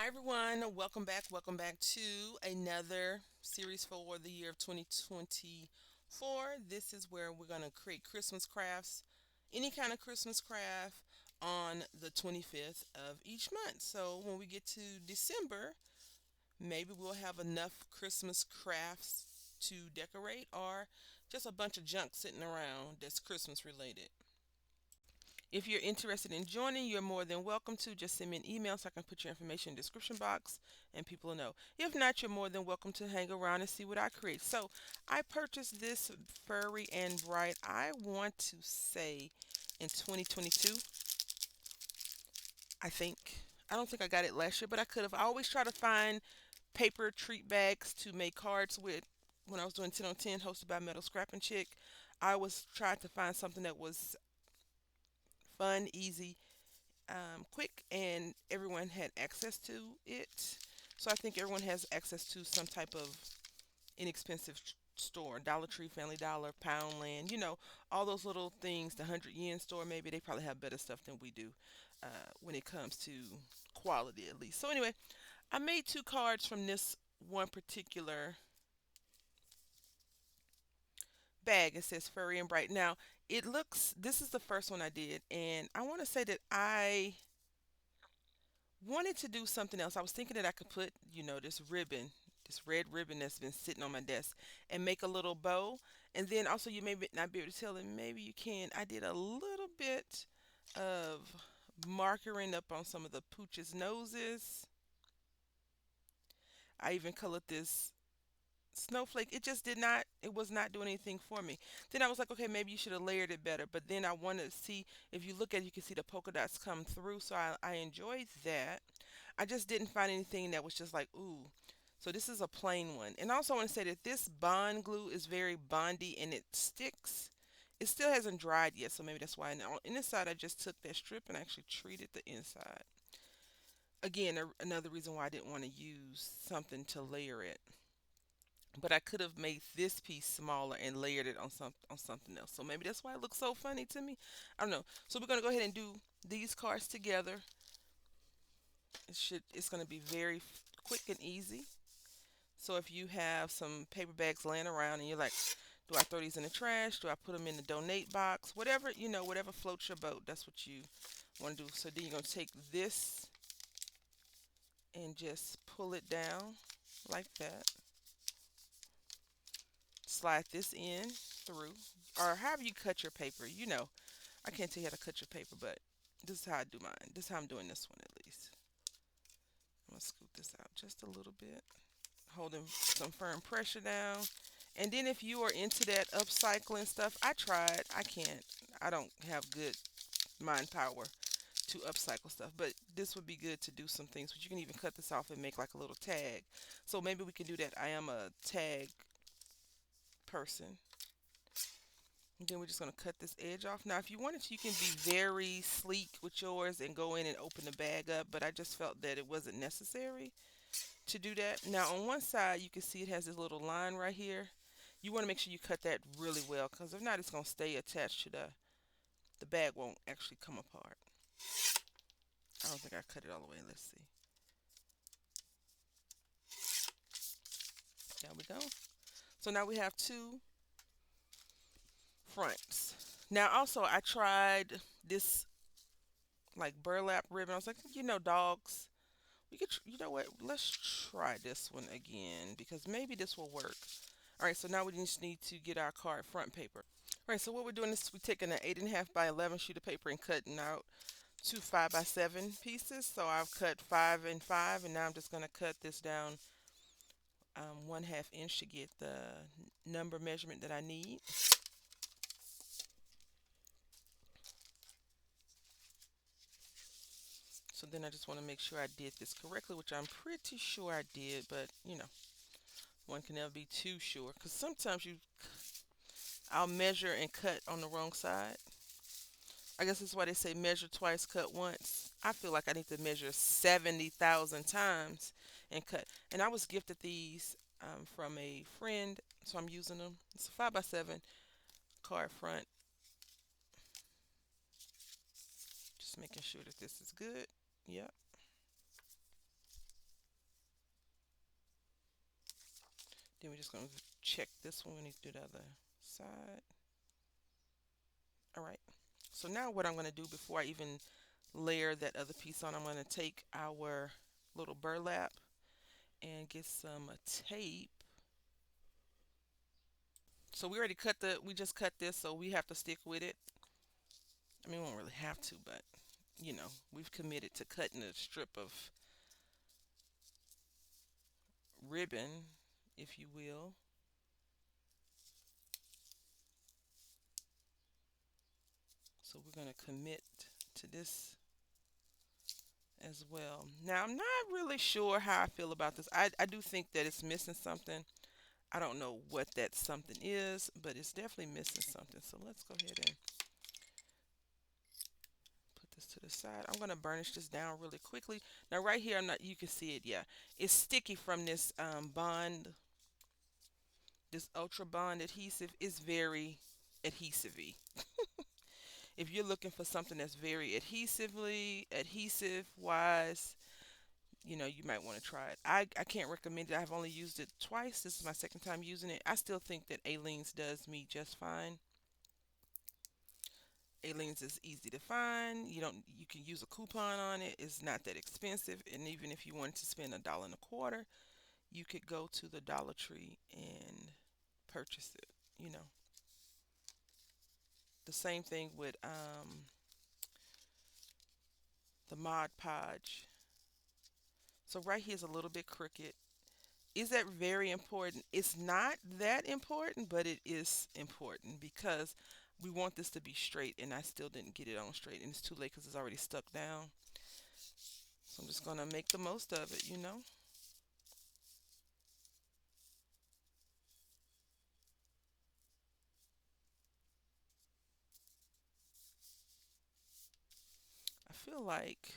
Hi everyone, welcome back. Welcome back to another series for the year of 2024. This is where we're going to create Christmas crafts, any kind of Christmas craft on the 25th of each month. So when we get to December, maybe we'll have enough Christmas crafts to decorate or just a bunch of junk sitting around that's Christmas related. If you're interested in joining, you're more than welcome to. Just send me an email so I can put your information in the description box and people will know. If not, you're more than welcome to hang around and see what I create. So I purchased this furry and bright, I want to say in 2022, I think. I don't think I got it last year, but I could have. I always try to find paper treat bags to make cards with. When I was doing 10 on 10 hosted by Metal Scrapping Chick, I was trying to find something that was fun, easy, quick, and everyone had access to it. So I think everyone has access to some type of inexpensive store, Dollar Tree, Family Dollar, Poundland, all those little things, the 100 yen store, maybe they probably have better stuff than we do when it comes to quality at least. So anyway, I made two cards from this one particular bag. It says furry and bright. Now, this is the first one I did, and I want to say that I wanted to do something else. I was thinking that I could put, this ribbon, this red ribbon that's been sitting on my desk, and make a little bow. And then also, you may not be able to tell, and maybe you can. I did a little bit of markering up on some of the pooch's noses. I even colored this snowflake. It was not doing anything for me. Then I was like, okay, maybe you should have layered it better. But then I wanted to see, if you look at it, you can see the polka dots come through. So I enjoyed that. I just didn't find anything that was just like, ooh. So this is a plain one. And also I want to say that this bond glue is very bondy and it sticks. It still hasn't dried yet, so maybe that's why. Now, on this side, I just took that strip and actually treated the inside. Again, another reason why I didn't want to use something to layer it, but I could have made this piece smaller and layered it on something else. So maybe that's why it looks so funny to me. I don't know. So we're gonna go ahead and do these cards together. It's gonna be very quick and easy. So if you have some paper bags laying around and you're like, do I throw these in the trash? Do I put them in the donate box? Whatever, whatever floats your boat. That's what you want to do. So then you're gonna take this and just pull it down like that. Slide this in through, or however you cut your paper. I can't tell you how to cut your paper, but this is how I do mine. This is how I'm doing this one at least. I'm gonna scoop this out just a little bit, holding some firm pressure down. And then if you are into that upcycling stuff, I tried. I can't. I don't have good mind power to upcycle stuff, but this would be good to do some things. But you can even cut this off and make like a little tag. So maybe we can do that. I am a tag person. And then we're just going to cut this edge off. Now, if you wanted to, you can be very sleek with yours and go in and open the bag up, but I just felt that it wasn't necessary to do that. Now, on one side, you can see it has this little line right here. You want to make sure you cut that really well, because if not, it's going to stay attached to the bag won't actually come apart. I don't think I cut it all the way. Let's see. There we go. So now we have two fronts. Now, also, I tried this like burlap ribbon. I was like, dogs. We could, you know what? Let's try this one again because maybe this will work. All right, so now we just need to get our card front paper. All right, so what we're doing is we're taking an 8.5 by 11 sheet of paper and cutting out two 5 by 7 pieces. So I've cut 5 and 5, and now I'm just going to cut this down 1/2 inch to get the number measurement that I need. So then I just want to make sure I did this correctly, which I'm pretty sure I did, but one can never be too sure because sometimes I'll measure and cut on the wrong side. I guess that's why they say measure twice, cut once. I feel like I need to measure 70,000 times and cut. And I was gifted these from a friend, so I'm using them. It's a 5 by 7 card front. Just making sure that this is good. Yep. Then we're just going to check this one. We need to do the other side. All right. So now what I'm going to do before I even layer that other piece on, I'm going to take our little burlap and get some tape. So we just cut this, so we have to stick with it. I mean, we won't really have to, but we've committed to cutting a strip of ribbon, if you will. So we're going to commit to this as well. Now, I'm not really sure how I feel about this. I do think that it's missing something. I don't know what that something is, but it's definitely missing something. So let's go ahead and put this to the side. I'm going to burnish this down really quickly. Now, right here, you can see it. Yeah, it's sticky from this bond. This Ultra Bond adhesive is very adhesive-y. If you're looking for something that's very adhesive wise, you might want to try it. I can't recommend it. I've only used it twice. This is my second time using it. I still think that Aleene's does me just fine. Aleene's is easy to find. You can use a coupon on it. It's not that expensive. And even if you wanted to spend $1.25, you could go to the Dollar Tree and purchase it. The same thing with the Mod Podge. So right here is a little bit crooked. Is that very important? It's not that important, but it is important because we want this to be straight, and I still didn't get it on straight, and it's too late because it's already stuck down. So I'm just going to make the most of it. I feel like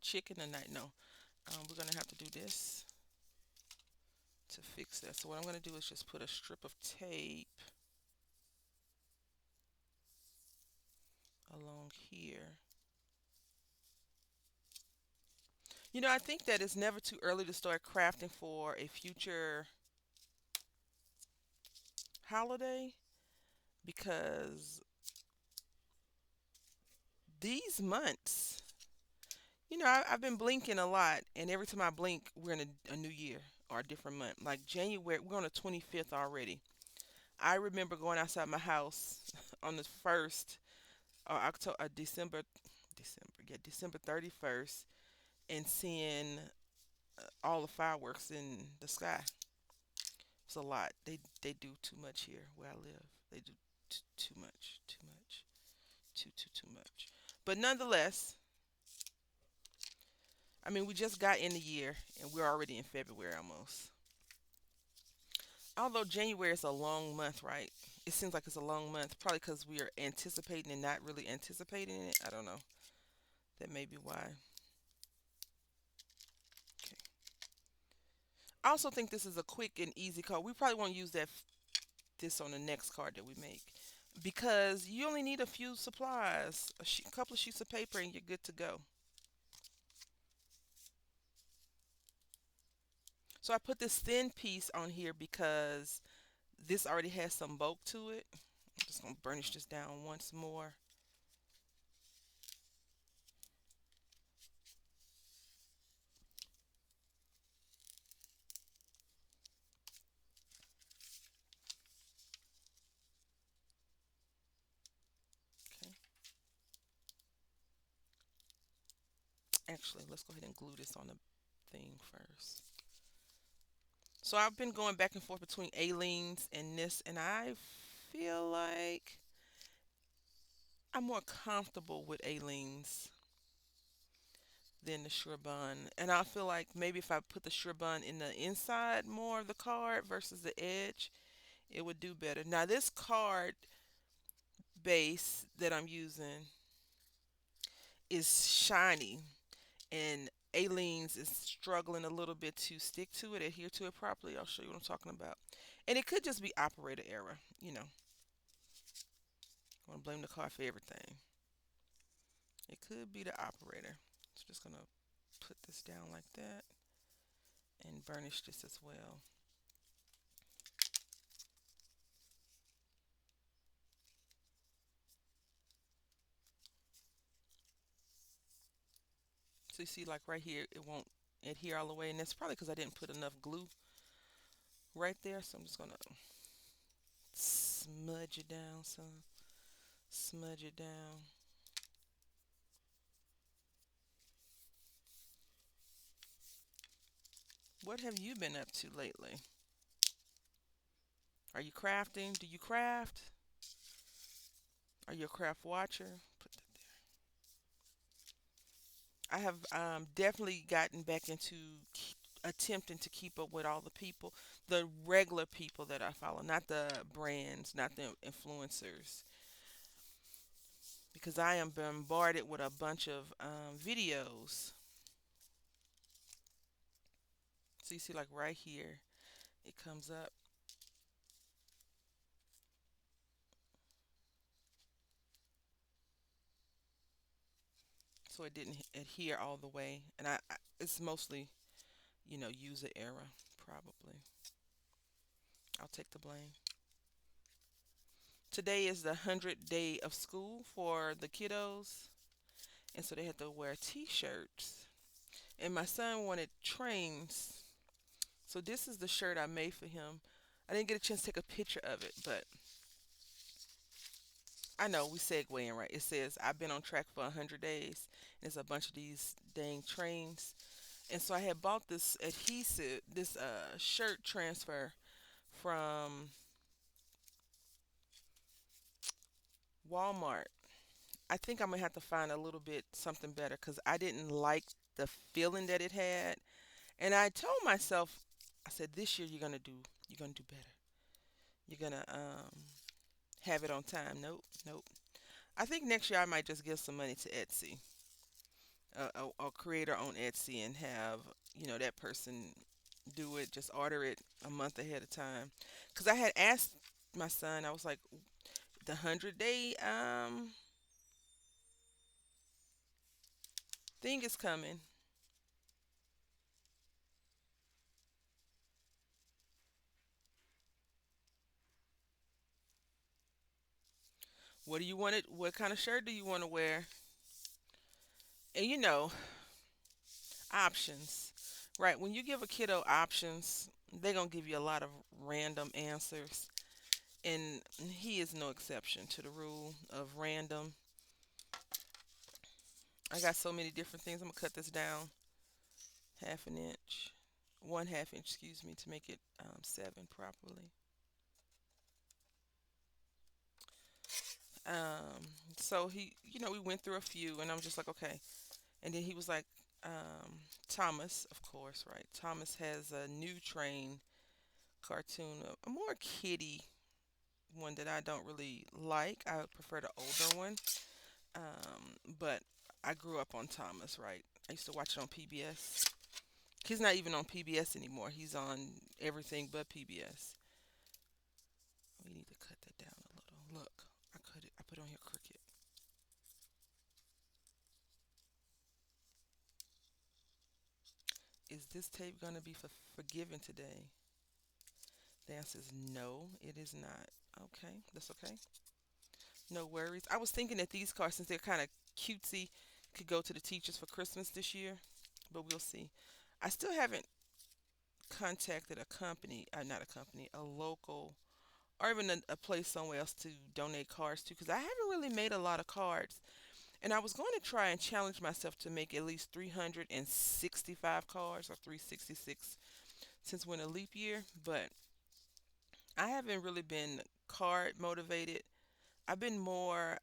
chicken tonight. No, we're going to have to do this to fix that. So what I'm going to do is just put a strip of tape along here. I think that it's never too early to start crafting for a future holiday because these months, I've been blinking a lot, and every time I blink, we're in a new year or a different month. Like January, we're on the 25th already. I remember going outside my house on the 1st or December 31st, and seeing all the fireworks in the sky. It's a lot. They do too much here where I live. They do too much, too much, too much. But nonetheless, I mean, we just got in the year and we're already in February almost. Although January is a long month, right? It seems like it's a long month, probably because we are anticipating and not really anticipating it. I don't know. That may be why. Okay. I also think this is a quick and easy card. We probably won't use this on the next card that we make because you only need a few supplies, a couple of sheets of paper, and you're good to go. So I put this thin piece on here because this already has some bulk to it. I'm just going to burnish this down once more. Okay. Actually, let's go ahead and glue this on the thing first. So I've been going back and forth between Aleene's and this, and I feel like I'm more comfortable with Aleene's than the Surebun. And I feel like maybe if I put the Surebun in the inside more of the card versus the edge, it would do better. Now this card base that I'm using is shiny, and Aleene's is struggling a little bit to stick to it, adhere to it properly. I'll show you what I'm talking about. And it could just be operator error. I want to blame the car for everything. It could be the operator. So just going to put this down like that and burnish this as well. So you see, like right here, it won't adhere all the way, and that's probably because I didn't put enough glue right there. So I'm just gonna smudge it down some, smudge it down. What have you been up to lately? Are you crafting? Do you craft? Are you a craft watcher? Put that there. I have definitely gotten back into attempting to keep up with all the people, the regular people that I follow, not the brands, not the influencers, because I am bombarded with a bunch of videos. So you see, like right here, it comes up, so it didn't adhere all the way, and it's mostly, user error, probably. I'll take the blame. Today is the 100th day of school for the kiddos, and so they had to wear t-shirts. And my son wanted trains, so this is the shirt I made for him. I didn't get a chance to take a picture of it, but I know we segueing right. It says I've been on track for 100 days. And it's a bunch of these dang trains, and so I had bought this adhesive, this shirt transfer from Walmart. I think I'm gonna have to find a little bit something better because I didn't like the feeling that it had. And I told myself, I said, this year you're gonna do better. You're gonna have it on time. Nope, nope. I think next year I might just give some money to Etsy, a creator on Etsy, and have that person do it. Just order it a month ahead of time. Cause I had asked my son, I was like, the 100-day thing is coming. What do you want it? What kind of shirt do you want to wear? And options. Right, when you give a kiddo options, they're gonna give you a lot of random answers. And he is no exception to the rule of random. I got so many different things. I'm gonna cut this down half an inch, 1/2 inch, excuse me, to make it 7 properly. Um, so we went through a few, and I'm just like, okay. And then he was like, Thomas, of course, right? Thomas has a new train cartoon, a more kiddie one that I don't really like. I prefer the older one. But I grew up on Thomas, right? I used to watch it on PBS. He's not even on PBS anymore. He's on everything but PBS. We need to cut that down a little. Look, I cut it. I put it on here crooked. Is this tape gonna be forgiven today? The answer is no, it is not. Okay, that's okay. No worries. I was thinking that these cards, since they're kind of cutesy, could go to the teachers for Christmas this year, but we'll see. I still haven't contacted a company, not a company, a local, or even a place somewhere else to donate cards to, because I haven't really made a lot of cards. And I was going to try and challenge myself to make at least 365 cards or 366 since we're in a leap year, but I haven't really been card motivated. I've been more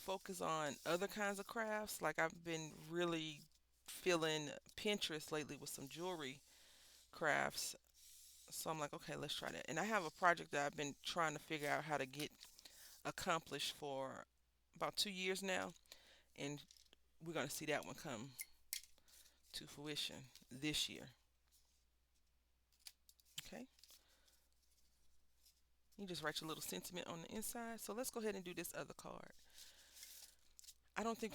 focused on other kinds of crafts. Like I've been really feeling Pinterest lately with some jewelry crafts. So I'm like, okay, let's try that. And I have a project that I've been trying to figure out how to get accomplished for about 2 years now. And we're going to see that one come to fruition this year. Okay. You just write your little sentiment on the inside. So let's go ahead and do this other card. I don't think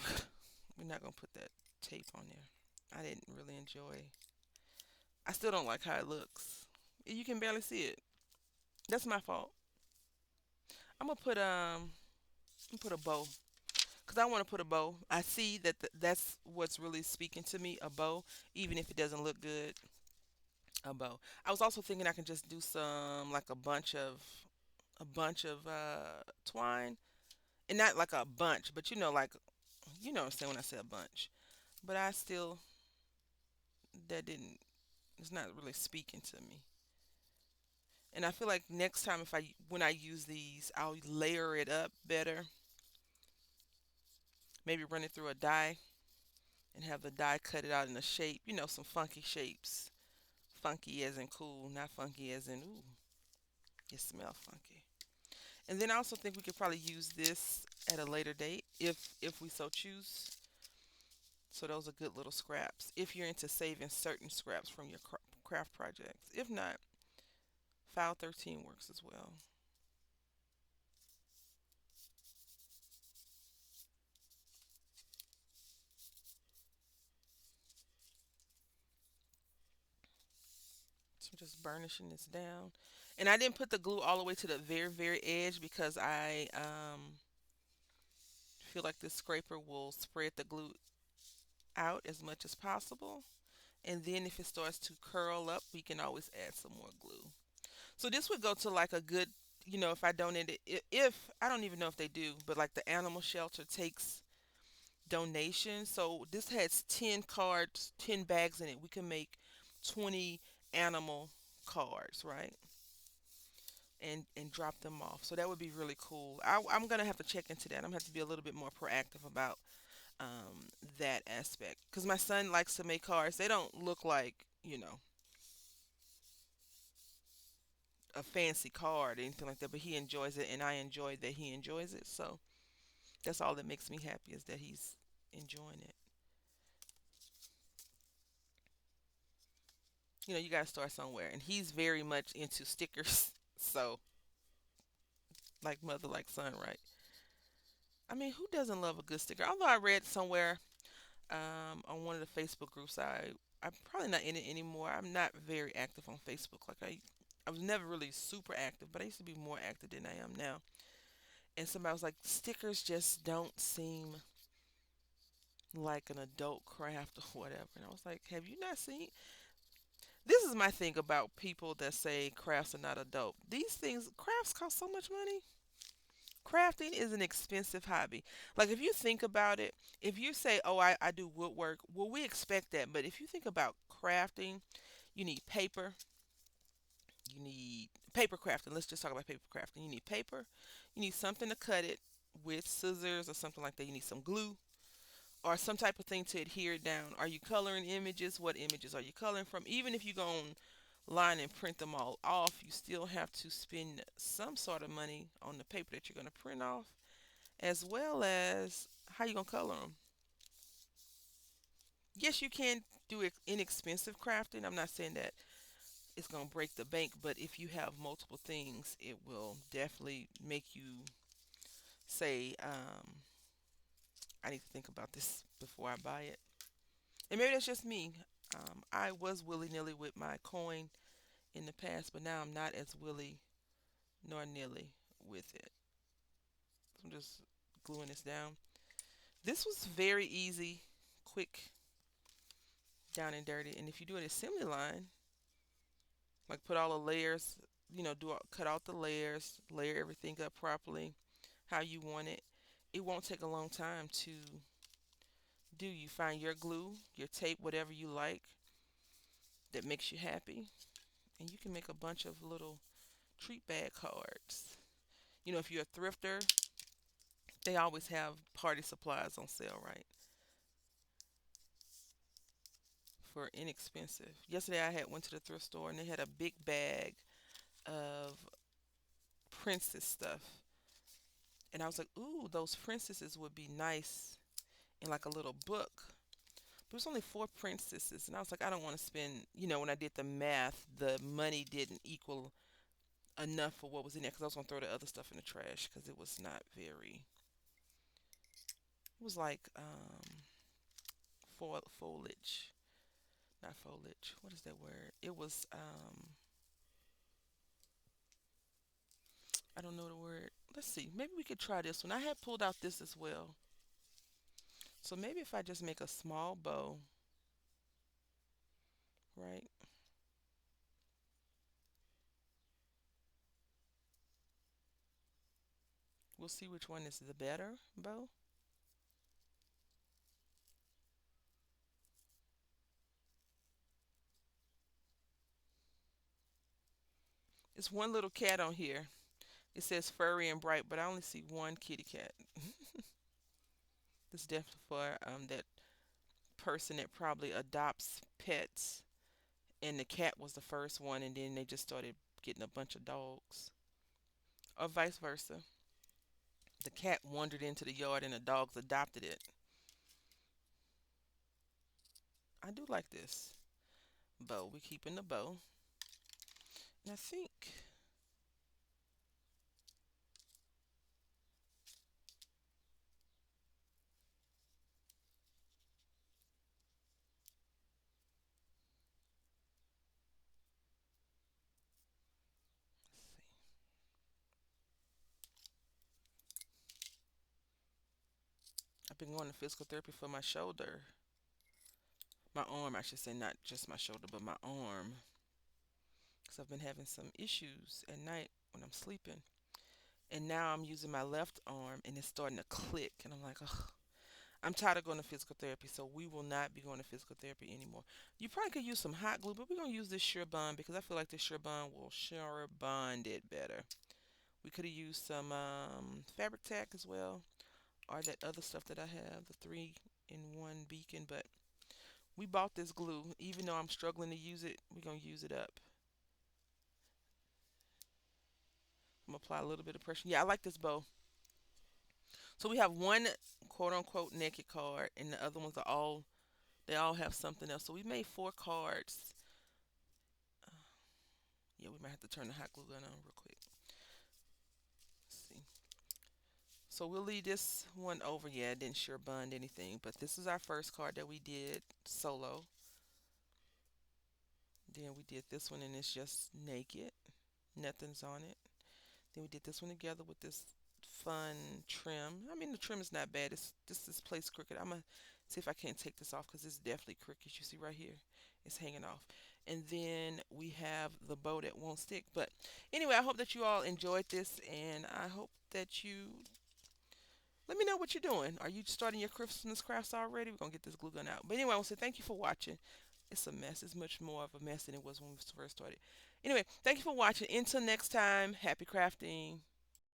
we're not going to put that tape on there. I didn't really enjoy. I still don't like how it looks. You can barely see it. That's my fault. I'm gonna put Put a bow. Because I want to put a bow. I see that that's what's really speaking to me, a bow, even if it doesn't look good, a bow. I was also thinking I can just do some, like a bunch of twine. And not like a bunch, but like, you know what I'm saying when I say a bunch. But I still, that didn't, it's not really speaking to me. And I feel like next time when I use these, I'll layer it up better. Maybe run it through a die and have the die cut it out in a shape, some funky shapes. Funky as in cool, not funky as in ooh, it smell funky. And then I also think we could probably use this at a later date if we so choose. So those are good little scraps if you're into saving certain scraps from your craft projects. If not, file 13 works as well. So I'm just burnishing this down. And I didn't put the glue all the way to the very, very edge because I feel like this scraper will spread the glue out as much as possible. And then if it starts to curl up, we can always add some more glue. So this would go to like a good, if I donated, if I don't even know if they do, but like the animal shelter takes donations. So this has 10 cards, 10 bags in it. We can make 20 animal cards, right? And drop them off. So that would be really cool. I'm gonna have to check into that. I'm gonna have to be a little bit more proactive about that aspect because my son likes to make cards. They don't look like a fancy card or anything like that, but he enjoys it, and I enjoy that he enjoys it. So that's all that makes me happy is that he's enjoying it. You got to start somewhere, and he's very much into stickers. So like mother, like son, right? I mean, who doesn't love a good sticker? Although I read somewhere on one of the Facebook groups, I'm probably not in it anymore. I'm not very active on Facebook. Like I was never really super active, but I used to be more active than I am now. And somebody was like, stickers just don't seem like an adult craft or whatever. And I was like, have you not seen? This is my thing about people that say crafts are not adult. These things, crafts cost so much money. Crafting is an expensive hobby. Like if you think about it, if you say, oh, I do woodwork, well, we expect that. But if you think about crafting, you need paper, you need paper crafting. Let's just talk about paper crafting. You need paper, you need something to cut it with, scissors or something like that. You need some glue or some type of thing to adhere it down. Are you coloring images? What images are you coloring from? Even if you go online and print them all off, you still have to spend some sort of money on the paper that you're going to print off, as well as how you going to color them. Yes, you can do inexpensive crafting. I'm not saying that it's going to break the bank, but if you have multiple things, it will definitely make you say, I need to think about this before I buy it. And maybe that's just me. I was willy nilly with my coin in the past, but now I'm not as willy nor nilly with it. So I'm just gluing this down. This was very easy, quick, down and dirty. And if you do an assembly line, like put all the layers, cut out the layers, layer everything up properly, how you want it. It won't take a long time to do. You find your glue, your tape, whatever you like that makes you happy, and you can make a bunch of little treat bag cards. If you're a thrifter, they always have party supplies on sale, right? For inexpensive. Yesterday I had went to the thrift store and they had a big bag of princess stuff. And I was like, ooh, those princesses would be nice in like a little book. But it's only four princesses. And I was like, I don't want to spend, when I did the math, the money didn't equal enough for what was in there because I was going to throw the other stuff in the trash because it was not very, it was like foliage. Not foliage. What is that word? It was I don't know the word. let's see. Maybe we could try this one. I had pulled out this as well. So maybe if I just make a small bow, right? We'll see which one is the better bow. It's one little cat on here. It says furry and bright, but I only see one kitty cat. This is definitely for that person that probably adopts pets, and the cat was the first one, and then they just started getting a bunch of dogs, or vice versa. The cat wandered into the yard, and the dogs adopted it. I do like this bow. We keeping the bow, and I think let's see. I've been going to physical therapy for my shoulder, my arm, I should say, not just my shoulder, but my arm, because I've been having some issues at night when I'm sleeping. And now I'm using my left arm, and it's starting to click, and I'm like, ugh. I'm tired of going to physical therapy, so we will not be going to physical therapy anymore. You probably could use some hot glue, but we're gonna use this Sure Bond because I feel like this Sure Bond will sure bond it better. We could have used some fabric tack as well, or that other stuff that I have, the 3-in-1 beacon. But we bought this glue, even though I'm struggling to use it. We're gonna use it up. I'm gonna apply a little bit of pressure. Yeah, I like this bow. So we have one quote unquote naked card, and the other ones are all, they all have something else. So we made 4 cards. Yeah, we might have to turn the hot glue gun on real quick. Let's see. So we'll leave this one over. Yeah, it didn't sure bond anything, but this is our first card that we did solo. Then we did this one, and it's just naked. Nothing's on it. Then we did this one together with this fun trim. I mean, the trim is not bad. It's just this place crooked. I'm gonna see if I can't take this off because it's definitely crooked. You see right here, it's hanging off. And then we have the bow that won't stick. But anyway, I hope that you all enjoyed this, and I hope that you let me know what you're doing. Are you starting your Christmas crafts already? We're gonna get this glue gun out. But anyway, I want to say thank you for watching. It's a mess. It's much more of a mess than it was when we first started. Anyway, thank you for watching. Until next time, happy crafting.